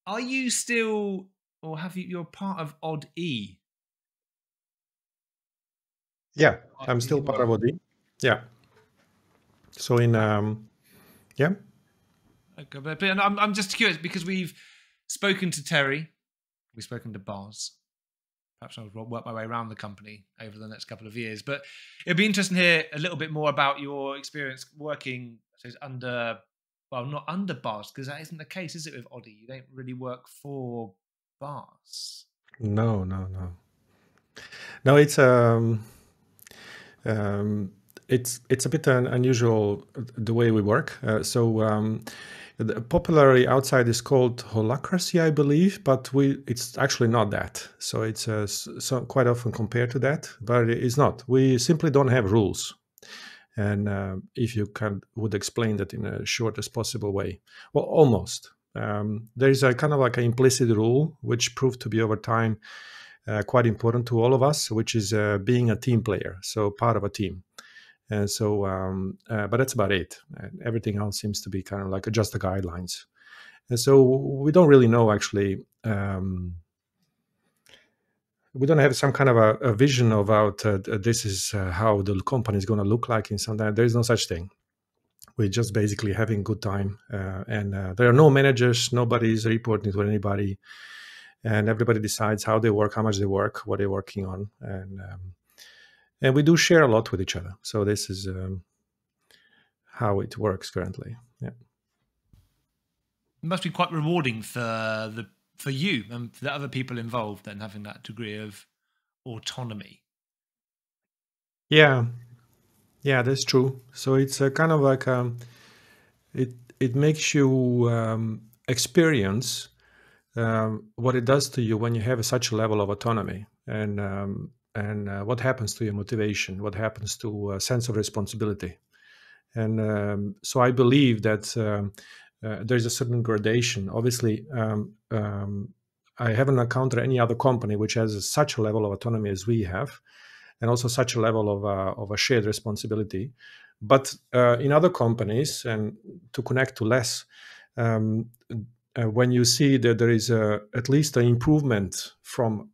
Are you still, or have you? You're part of Odd E. Yeah, I'm still You part of are. OD. Yeah. So in yeah. Okay, but I'm just curious because we've spoken to Terry, we've spoken to Bars. Perhaps I'll work my way around the company over the next couple of years. But it'd be interesting to hear a little bit more about your experience working, I suppose, under, well, not under Bars, because that isn't the case, is it, with Oddie? You don't really work for Bars. No, no, no. No, um, it's a bit unusual the way we work. Popularly outside is called holacracy, I believe, but it's actually not that. So it's so quite often compared to that, but it's not. We simply don't have rules. And if you would explain that in a shortest possible way, well, almost. There is a kind of like an implicit rule which proved to be over time quite important to all of us, which is being a team player, so part of a team. And so, but that's about it. And everything else seems to be kind of like just the guidelines. And so we don't really know actually. We don't have some kind of a vision about this is how the company is going to look like in some time. There is no such thing. We're just basically having good time, and there are no managers. Nobody is reporting to anybody, and everybody decides how they work, how much they work, what they're working on, and we do share a lot with each other. So this is how it works currently. Yeah. It must be quite rewarding for you and for the other people involved, then having that degree of autonomy. Yeah, yeah, that's true. So it's kind of like it it makes you experience what it does to you when you have such a level of autonomy, and what happens to your motivation, what happens to a sense of responsibility. And so I believe that there's a certain gradation. Obviously, I haven't encountered any other company which has such a level of autonomy as we have, and also such a level of a shared responsibility. But in other companies, and to connect to less, um, when you see that there is at least an improvement from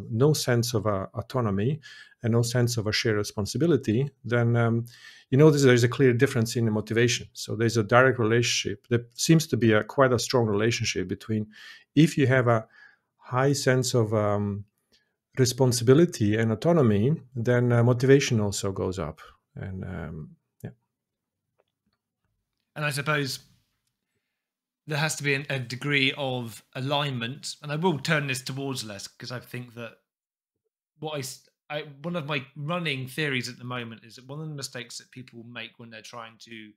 no sense of autonomy and no sense of a shared responsibility, then you notice there's a clear difference in the motivation. So there's a direct relationship. There seems to be quite a strong relationship between if you have a high sense of responsibility and autonomy, then motivation also goes up. And yeah. And I suppose there has to be a degree of alignment. And I will turn this towards Les because I think that what one of my running theories at the moment is that one of the mistakes that people make when they're trying to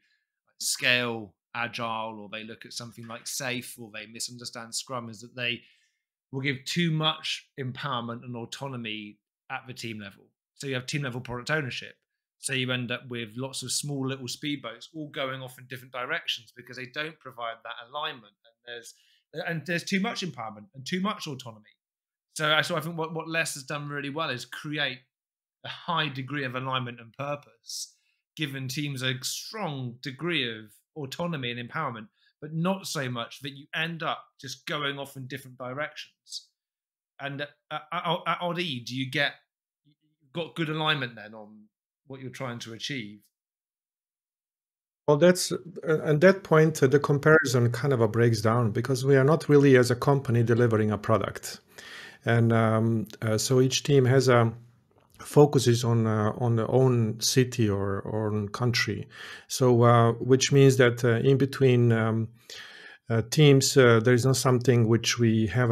scale agile, or they look at something like safe, or they misunderstand scrum, is that they will give too much empowerment and autonomy at the team level. So you have team level product ownership. So you end up with lots of small little speedboats all going off in different directions because they don't provide that alignment. And there's too much empowerment and too much autonomy. So I think what Les has done really well is create a high degree of alignment and purpose, given teams a strong degree of autonomy and empowerment, but not so much that you end up just going off in different directions. And at ODE, do you got good alignment then on what you're trying to achieve? Well, that's at that point the comparison kind of breaks down because we are not really as a company delivering a product, and so each team has a focuses on their own city or own country. So which means that in between teams, there is not something which we have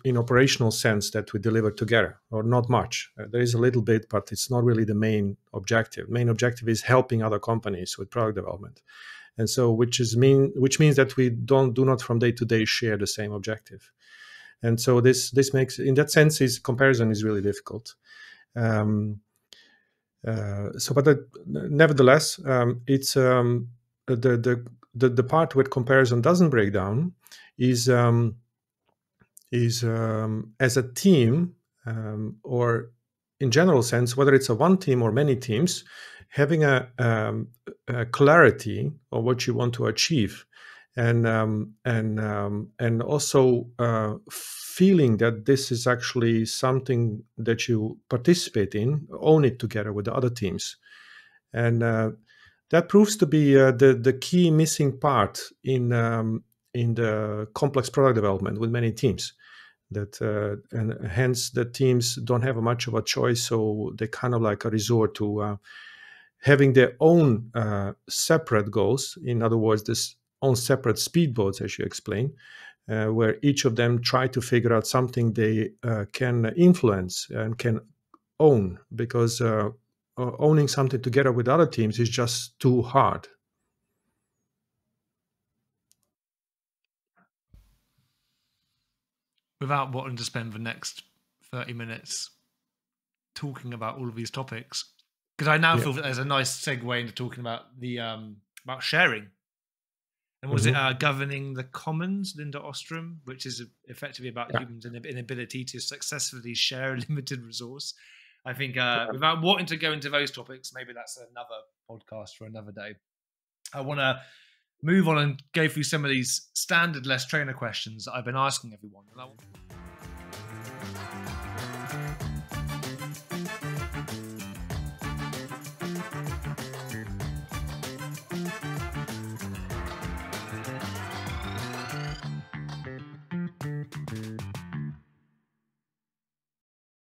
in operational sense that we deliver together, or not much. There is a little bit, but it's not really the main objective. Main objective is helping other companies with product development, and so which means that we do not from day to day share the same objective. And so this makes, in that sense, is comparison is really difficult. Um, Nevertheless, it's the part where comparison doesn't break down is as a team, or in general sense, whether it's a one team or many teams, having a clarity of what you want to achieve, and also feeling that this is actually something that you participate in, own it together with the other teams, and that proves to be the key missing part in the complex product development with many teams. That and hence the teams don't have much of a choice, so they kind of like a resort to having their own separate goals. In other words, this own separate speedboats, as you explained, where each of them try to figure out something they can influence and can own, because owning something together with other teams is just too hard. Without wanting to spend the next 30 minutes talking about all of these topics, because I now Yeah. feel that there's a nice segue into talking about the about sharing. And was it Mhm. Governing the Commons, Linda Ostrom, which is effectively about Yeah. humans' inability to successfully share a limited resource? I think Yeah. without wanting to go into those topics, maybe that's another podcast for another day. I want to move on and go through some of these standard Less Trainer questions that I've been asking everyone.